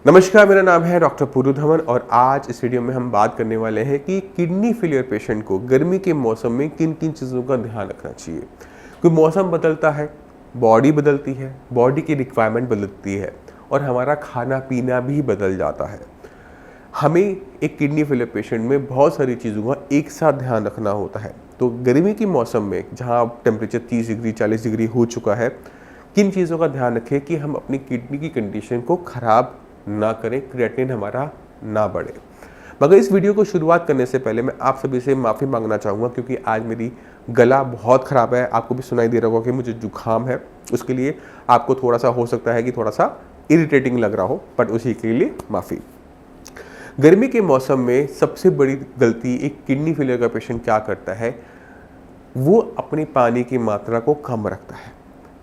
नमस्कार, मेरा नाम है डॉक्टर पूरू धवन और आज इस वीडियो में हम बात करने वाले हैं कि किडनी फेलियर पेशेंट को गर्मी के मौसम में किन किन चीज़ों का ध्यान रखना चाहिए। क्योंकि मौसम बदलता है, बॉडी बदलती है, बॉडी की रिक्वायरमेंट बदलती है और हमारा खाना पीना भी बदल जाता है। हमें एक किडनी फेलियर पेशेंट में बहुत सारी चीज़ों का एक साथ ध्यान रखना होता है। तो गर्मी के मौसम में जहाँ टेम्परेचर 30 डिग्री 40 डिग्री हो चुका है, किन चीज़ों का ध्यान रखें कि हम अपनी किडनी की कंडीशन को ख़राब ना करें, क्रिएटिनिन हमारा ना बढ़े। मगर इस वीडियो को शुरुआत करने से पहले मैं आप सभी से माफ़ी मांगना चाहूँगा क्योंकि आज मेरी गला बहुत ख़राब है। आपको भी सुनाई दे रहा होगा कि मुझे जुकाम है, उसके लिए आपको थोड़ा सा हो सकता है कि थोड़ा सा इरिटेटिंग लग रहा हो, बट उसी के लिए माफ़ी। गर्मी के मौसम में सबसे बड़ी गलती एक किडनी फेलियर का पेशेंट क्या करता है, वो अपनी पानी की मात्रा को कम रखता है।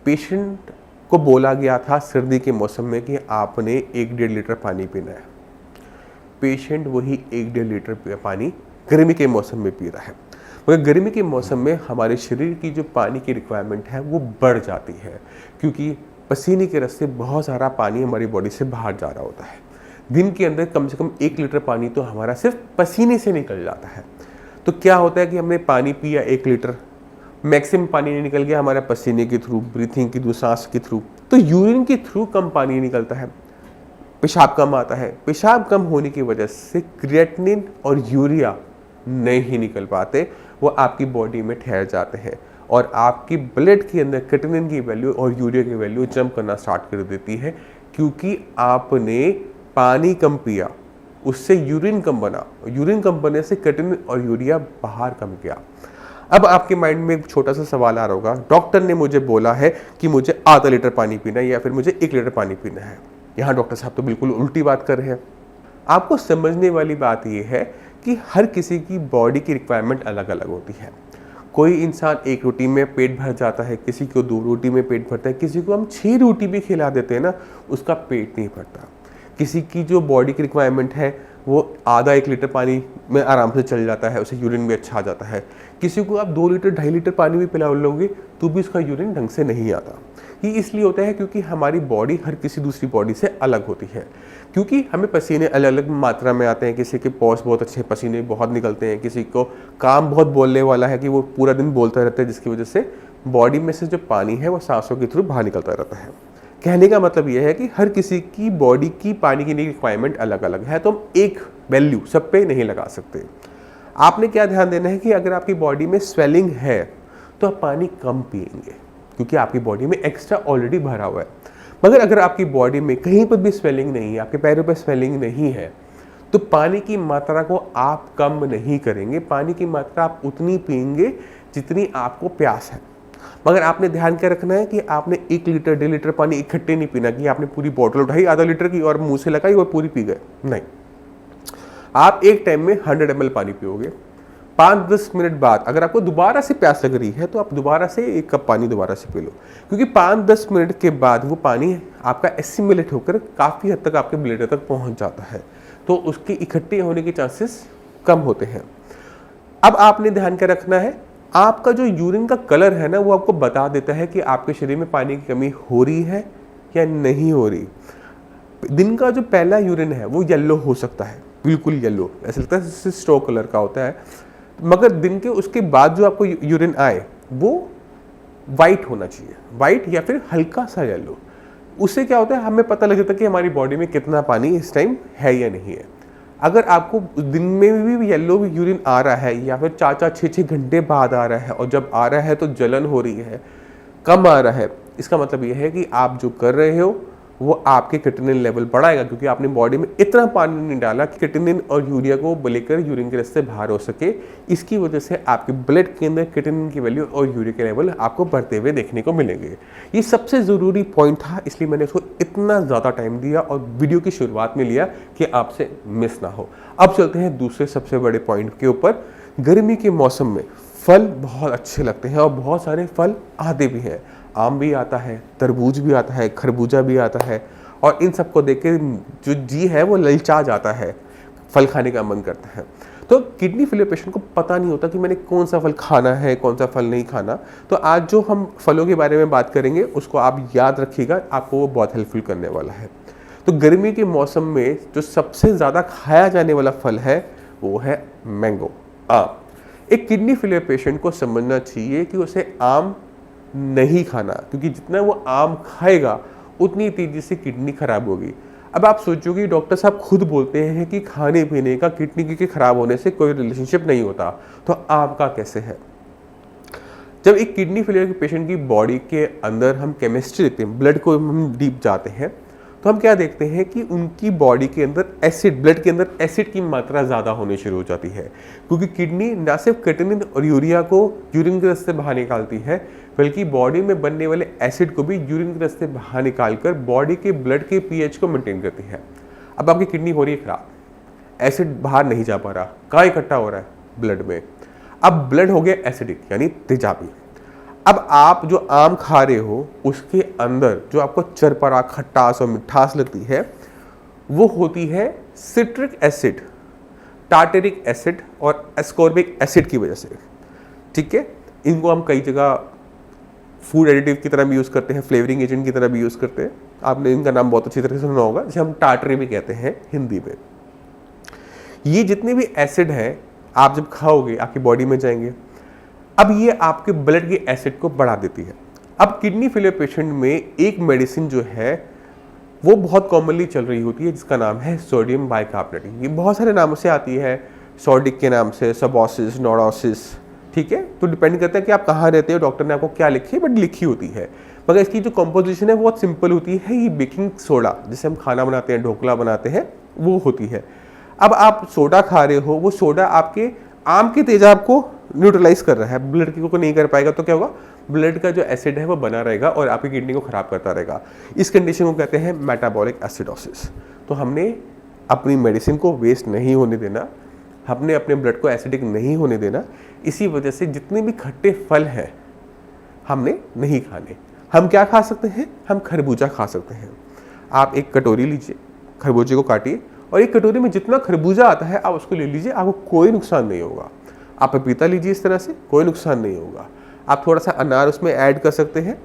पेशेंट को बोला गया था सर्दी के मौसम में कि आपने 1-1.5 लीटर पानी पीना है। पेशेंट वही 1-1.5 लीटर पानी गर्मी के मौसम में पी रहा है। मगर गर्मी के मौसम में हमारे शरीर की जो पानी की रिक्वायरमेंट है वो बढ़ जाती है, क्योंकि पसीने के रस से बहुत सारा पानी हमारी बॉडी से बाहर जा रहा होता है। दिन के अंदर कम से कम 1 लीटर पानी तो हमारा सिर्फ पसीने से निकल जाता है। तो क्या होता है कि हमने पानी पिया 1 लीटर, मैक्सिमम पानी नहीं निकल गया हमारा पसीने के थ्रू, ब्रीथिंग के थ्रू, सांस के थ्रू, तो यूरिन के थ्रू कम पानी निकलता है, पेशाब कम आता है। पेशाब कम होने की वजह से क्रिएटिनिन और यूरिया नहीं निकल पाते, वो आपकी बॉडी में ठहर जाते हैं और आपकी ब्लड के अंदर क्रिएटिनिन की वैल्यू और यूरिया की वैल्यू जंप करना स्टार्ट कर देती है, क्योंकि आपने पानी कम पिया, उससे यूरिन कम बना, यूरिन कम बनने से क्रिएटिनिन और यूरिया बाहर कम गया। अब आपके माइंड में एक छोटा सा सवाल आ रहा होगा, डॉक्टर ने मुझे बोला है कि मुझे आधा लीटर पानी पीना है या फिर मुझे 1 लीटर पानी पीना है। यहाँ डॉक्टर साहब तो बिल्कुल उल्टी बात कर रहे हैं। आपको समझने वाली बात यह है कि हर किसी की बॉडी की रिक्वायरमेंट अलग अलग होती है। कोई इंसान 1 रोटी में पेट भर जाता है, किसी को 2 रोटी में पेट भरता है, किसी को हम 6 रोटी भी खिला देते हैं ना, उसका पेट नहीं भरता। किसी की जो बॉडी की रिक्वायरमेंट है वो आधा 1 लीटर पानी में आराम से चल जाता है, उसे यूरिन भी अच्छा आ जाता है। किसी को आप 2 लीटर 2.5 लीटर पानी भी पिला लोगे तो भी उसका यूरिन ढंग से नहीं आता। ये इसलिए होता है क्योंकि हमारी बॉडी हर किसी दूसरी बॉडी से अलग होती है, क्योंकि हमें पसीने अलग अलग मात्रा में आते हैं। किसी के पॉस बहुत अच्छे पसीने बहुत निकलते हैं, किसी को काम बहुत बोलने वाला है कि वो पूरा दिन बोलता रहता है, जिसकी वजह से बॉडी में से जो पानी है वो सांसों के थ्रू बाहर निकलता रहता है। कहने का मतलब यह है कि हर किसी की बॉडी की पानी की रिक्वायरमेंट अलग अलग है, तो हम एक वैल्यू सब पे नहीं लगा सकते। आपने क्या ध्यान देना है कि अगर आपकी बॉडी में स्वेलिंग है तो आप पानी कम पिएंगे, क्योंकि आपकी बॉडी में एक्स्ट्रा ऑलरेडी भरा हुआ है। मगर अगर आपकी बॉडी में कहीं पर भी स्वेलिंग नहीं है, आपके पैरों पर स्वेलिंग नहीं है, तो पानी की मात्रा को आप कम नहीं करेंगे। पानी की मात्रा आप उतनी पिएंगे जितनी आपको प्यास है। मगर आपने ध्यान क्या रखना है कि आपने 1 लीटर 1.5 लीटर पानी इकट्ठे नहीं पीना कि आपने पूरी बोतल उठाई आधा लीटर की और मुंह से लगाई और पूरी पी गए। नहीं, आप एक टाइम में 100 ml पानी पियोगे। 5-10 मिनट बाद अगर आपको दोबारा से प्यास लग रही है तो आप दोबारा से 1 कप पानी दोबारा से पी लो, क्योंकि 5-10 मिनट के बाद वो पानी आपका एसिमिलेट होकर काफ़ी हद तक आपके ब्लड तक पहुंच जाता है, तो उसके इकट्ठे होने के चांसेस कम होते हैं। अब आपने ध्यान क्या रखना है, आपका जो यूरिन का कलर है ना, वो आपको बता देता है कि आपके शरीर में पानी की कमी हो रही है या नहीं हो रही। दिन का जो पहला यूरिन है वो येलो हो सकता है, बिल्कुल येलो, ऐसा लगता है जैसे स्ट्रो कलर का होता है। मगर दिन के उसके बाद जो आपको यूरिन आए वो वाइट होना चाहिए, वाइट या फिर हल्का सा येलो। उससे क्या होता है, हमें पता लग जाता है कि हमारी बॉडी में कितना पानी इस टाइम है या नहीं है। अगर आपको दिन में भी येलो यूरिन आ रहा है या फिर 4-4, 6-6 घंटे बाद आ रहा है और जब आ रहा है तो जलन हो रही है, कम आ रहा है, इसका मतलब यह है कि आप जो कर रहे हो वो आपके क्रिएटिनिन लेवल बढ़ाएगा, क्योंकि आपने बॉडी में इतना पानी नहीं डाला कि क्रिएटिनिन और यूरिया को लेकर यूरिन के रास्ते बाहर हो सके। इसकी वजह से आपके ब्लड के अंदर क्रिएटिनिन की वैल्यू और यूरिया के लेवल आपको बढ़ते हुए देखने को मिलेंगे। ये सबसे ज़रूरी पॉइंट था, इसलिए मैंने उसको इतना ज़्यादा टाइम दिया और वीडियो की शुरुआत में लिया कि आपसे मिस ना हो। अब चलते हैं दूसरे सबसे बड़े पॉइंट के ऊपर। गर्मी के मौसम में फल बहुत अच्छे लगते हैं और बहुत सारे फल आते भी हैं। आम भी आता है, तरबूज भी आता है, खरबूजा भी आता है, और इन सबको देख के जो जी है वो ललचा जाता है, फल खाने का मन करता है। तो किडनी फेलियर पेशेंट को पता नहीं होता कि मैंने कौन सा फल खाना है, कौन सा फल नहीं खाना। तो आज जो हम फलों के बारे में बात करेंगे उसको आप याद रखिएगा, आपको वो बहुत हेल्पफुल करने वाला है। तो गर्मी के मौसम में जो सबसे ज़्यादा खाया जाने वाला फल है वो है मैंगो, आम। एक किडनी फेलियर पेशेंट को समझना चाहिए कि उसे आम नहीं खाना, क्योंकि जितना वो आम खाएगा उतनी तेजी से किडनी खराब होगी। अब आप सोचोगे डॉक्टर साहब खुद बोलते हैं कि खाने पीने का किडनी के खराब होने से कोई रिलेशनशिप नहीं होता, तो आम का कैसे है? जब एक किडनी फेलियर के पेशेंट की बॉडी के अंदर हम केमिस्ट्री देखते हैं, ब्लड को हम डीप जाते हैं, तो हम क्या देखते हैं कि उनकी बॉडी के अंदर एसिड, ब्लड के अंदर एसिड की मात्रा ज़्यादा होनी शुरू हो जाती है, क्योंकि किडनी ना सिर्फ क्रेटिनिन और यूरिया को यूरिन के रास्ते बाहर निकालती है, बल्कि बॉडी में बनने वाले एसिड को भी यूरिन के रास्ते बाहर निकालकर बॉडी के ब्लड के पीएच को मेंटेन करती है। अब आपकी किडनी हो रही है खराब, एसिड बाहर नहीं जा पा रहा, कहाँ इकट्ठा हो रहा है? ब्लड में। अब ब्लड हो गया एसिडिक यानी तेजाबी। अब आप जो आम खा रहे हो उसके अंदर जो आपको चरपरा, खट्टास और मिठास लगती है वो होती है सिट्रिक एसिड, टार्टेरिक एसिड और एस्कॉर्बिक एसिड की वजह से। ठीक है, इनको हम कई जगह फूड एडिटिव की तरह भी यूज़ करते हैं, फ्लेवरिंग एजेंट की तरह भी यूज़ करते हैं। आपने इनका नाम बहुत अच्छी तरह से सुना होगा, जिसे हम टार्टरी भी कहते हैं हिंदी में। ये जितने भी एसिड हैं आप जब खाओगे आपकी बॉडी में जाएंगे। अब ये आपके ब्लड के एसिड को बढ़ा देती है। अब किडनी फेलियर पेशेंट में एक मेडिसिन जो है वो बहुत कॉमनली चल रही होती है, जिसका नाम है सोडियम बाइकार्बोनेट। ये बहुत सारे नामों से आती है, सोडिक के नाम से, सबोसिस, नोडोसिस। ठीक है, तो डिपेंड करता है कि आप कहाँ रहते हो, डॉक्टर ने आपको क्या लिखी है, बट लिखी होती है। मगर इसकी जो कॉम्पोजिशन है बहुत सिंपल होती है। ये बेकिंग सोडा, जिसे हम खाना बनाते हैं, ढोकला बनाते हैं, वो होती है। अब आप सोडा खा रहे हो, वो सोडा आपके आम के तेजाब को न्यूट्रलाइज कर रहा है, ब्लड को नहीं कर पाएगा, तो क्या होगा? ब्लड का जो एसिड है वो बना रहेगा और आपकी किडनी को खराब करता रहेगा। इस कंडीशन को कहते हैं मेटाबॉलिक एसिडोसिस। तो हमने अपनी मेडिसिन को वेस्ट नहीं होने देना, हमने अपने ब्लड को एसिडिक नहीं होने देना। इसी वजह से जितने भी खट्टे फल हैं हमने नहीं खाने। हम क्या खा सकते हैं? हम खरबूजा खा सकते हैं। आप एक कटोरी लीजिए, खरबूजे को काटिए और एक कटोरी में जितना खरबूजा आता है आप उसको ले लीजिए, आपको कोई नुकसान नहीं होगा। आप पपीता लीजिए, इस तरह से कोई नुकसान नहीं होगा। आप थोड़ा सा अनार उसमें ऐड कर सकते हैं।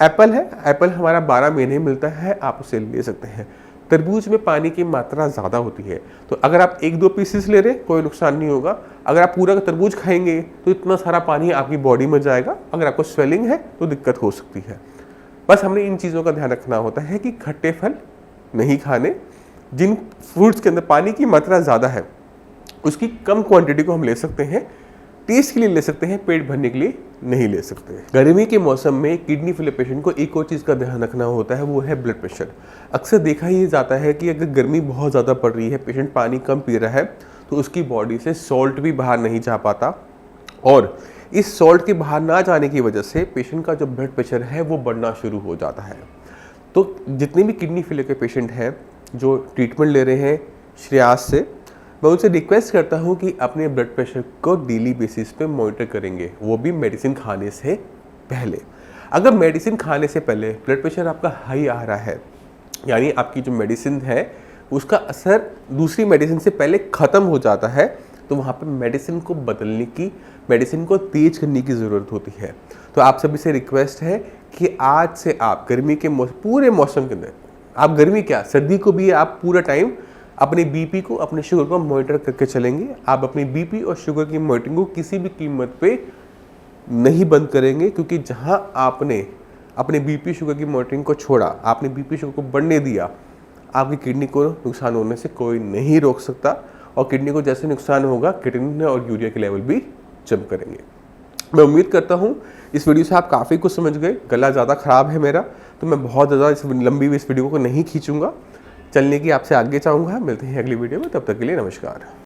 एप्पल है, एप्पल हमारा 12 महीने मिलता है, आप उसे ले सकते हैं। तरबूज में पानी की मात्रा ज़्यादा होती है, तो अगर आप 1-2 पीसेस ले रहे हैं कोई नुकसान नहीं होगा। अगर आप पूरा तरबूज खाएंगे तो इतना सारा पानी आपकी बॉडी में जाएगा, अगर आपको स्वेलिंग है तो दिक्कत हो सकती है। बस हमने इन चीज़ों का ध्यान रखना होता है कि खट्टे फल नहीं खाने। जिन फ्रूट्स के अंदर पानी की मात्रा ज़्यादा है उसकी कम क्वांटिटी को हम ले सकते हैं, टेस्ट के लिए ले सकते हैं, पेट भरने के लिए नहीं ले सकते। गर्मी के मौसम में किडनी फेलियर पेशेंट को एक और चीज़ का ध्यान रखना होता है, वो है ब्लड प्रेशर। अक्सर देखा ही जाता है कि अगर गर्मी बहुत ज़्यादा पड़ रही है, पेशेंट पानी कम पी रहा है, तो उसकी बॉडी से सॉल्ट भी बाहर नहीं जा पाता और इस सॉल्ट के बाहर ना जाने की वजह से पेशेंट का जो ब्लड प्रेशर है वो बढ़ना शुरू हो जाता है। तो जितने भी किडनी फेलियर के पेशेंट हैं जो ट्रीटमेंट ले रहे हैं श्रेयास से, मैं उनसे रिक्वेस्ट करता हूं कि अपने ब्लड प्रेशर को डेली बेसिस पे मॉनिटर करेंगे, वो भी मेडिसिन खाने से पहले। अगर मेडिसिन खाने से पहले ब्लड प्रेशर आपका हाई आ रहा है, यानी आपकी जो मेडिसिन है उसका असर दूसरी मेडिसिन से पहले ख़त्म हो जाता है, तो वहाँ पे मेडिसिन को बदलने की, मेडिसिन को तेज करने की ज़रूरत होती है। तो आप सभी से रिक्वेस्ट है कि आज से आप गर्मी के पूरे मौसम के अंदर, आप गर्मी क्या सर्दी को भी आप पूरा टाइम अपने बीपी को, अपने शुगर को मॉनिटर करके चलेंगे। आप अपनी बीपी और शुगर की मॉनिटरिंग को किसी भी कीमत पे नहीं बंद करेंगे, क्योंकि जहां आपने अपने बीपी शुगर की मॉनिटरिंग को छोड़ा, आपने बीपी शुगर को बढ़ने दिया, आपकी किडनी को नुकसान होने से कोई नहीं रोक सकता। और किडनी को जैसे नुकसान होगा, क्रेटिनिन और यूरिया के लेवल भी जंप करेंगे। मैं उम्मीद करता हूँ इस वीडियो से आप काफ़ी कुछ समझ गए। गला ज़्यादा ख़राब है मेरा, तो मैं बहुत ज़्यादा लंबी इस वीडियो को नहीं खींचूंगा, चलने की आपसे आगे चाहूँगा। मिलते हैं अगली वीडियो में, तब तक के लिए नमस्कार।